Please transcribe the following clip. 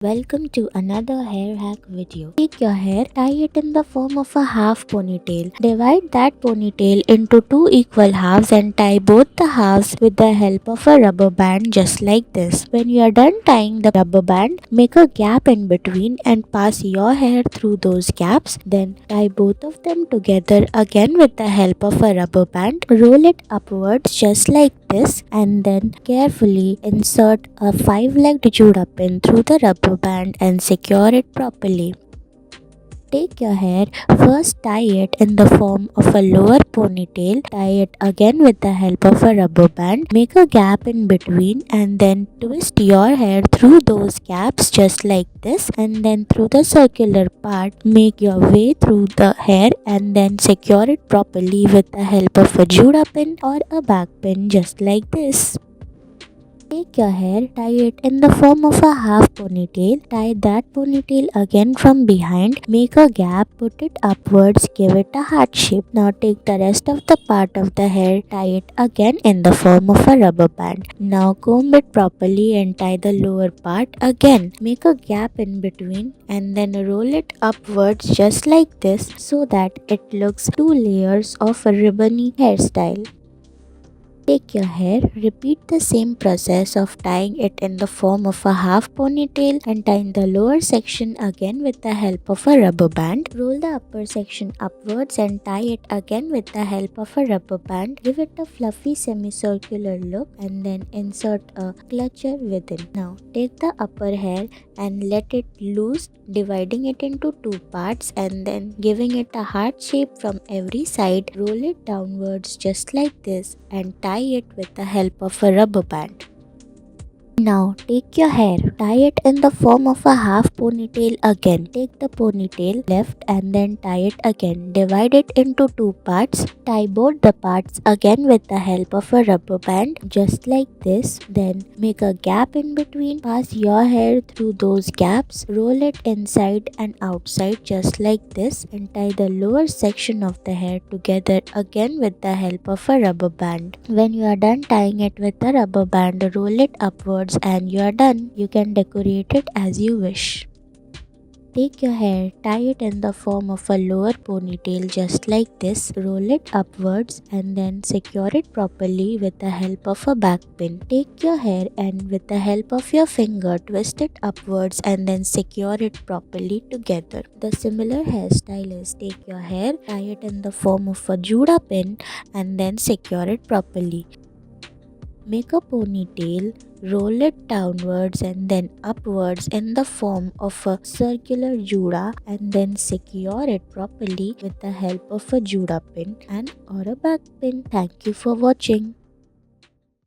Welcome to another hair hack video. Take your hair, tie it in the form of a half ponytail. Divide that ponytail into two equal halves and tie both the halves with the help of a rubber band just like this. When you are done tying the rubber band, make a gap in between and pass your hair through those gaps. Then tie both of them together again with the help of a rubber band. Roll it upwards just like this and then carefully insert a 5-legged Juda pin through the rubber band and secure it properly. Take your hair, first tie it in the form of a lower ponytail, tie it again with the help of a rubber band, make a gap in between and then twist your hair through those gaps just like this, and then through the circular part make your way through the hair and then secure it properly with the help of a Juda pin or a back pin just like this. Take your hair, tie it in the form of a half ponytail, tie that ponytail again from behind, make a gap, put it upwards, give it a heart shape. Now take the rest of the part of the hair, tie it again in the form of a rubber band. Now comb it properly and tie the lower part again. Make a gap in between and then roll it upwards just like this so that it looks two layers of a ribbony hairstyle. Take your hair, repeat the same process of tying it in the form of a half ponytail and tying the lower section again with the help of a rubber band. Roll the upper section upwards and tie it again with the help of a rubber band. Give it a fluffy semicircular look and then insert a clutcher within. Now take the upper hair and let it loose, dividing it into two parts and then giving it a heart shape from every side. Roll it downwards just like this and tie it with the help of a rubber band. Now take your hair, tie it in the form of a half ponytail again. Take the ponytail left and then tie it again. Divide it into two parts. Tie both the parts again with the help of a rubber band just like this. Then make a gap in between. Pass your hair through those gaps. Roll it inside and outside just like this and tie the lower section of the hair together again with the help of a rubber band. When you are done tying it with the rubber band, roll it upwards and you are done. You can decorate it as you wish. Take your hair, tie it in the form of a lower ponytail just like this, roll it upwards and then secure it properly with the help of a back pin. Take your hair and with the help of your finger twist it upwards and then secure it properly together. The similar hairstyle is take your hair, tie it in the form of a Juda pin and then secure it properly. Make a ponytail, roll it downwards and then upwards in the form of a circular Juda and then secure it properly with the help of a Juda pin and or a back pin. Thank you for watching.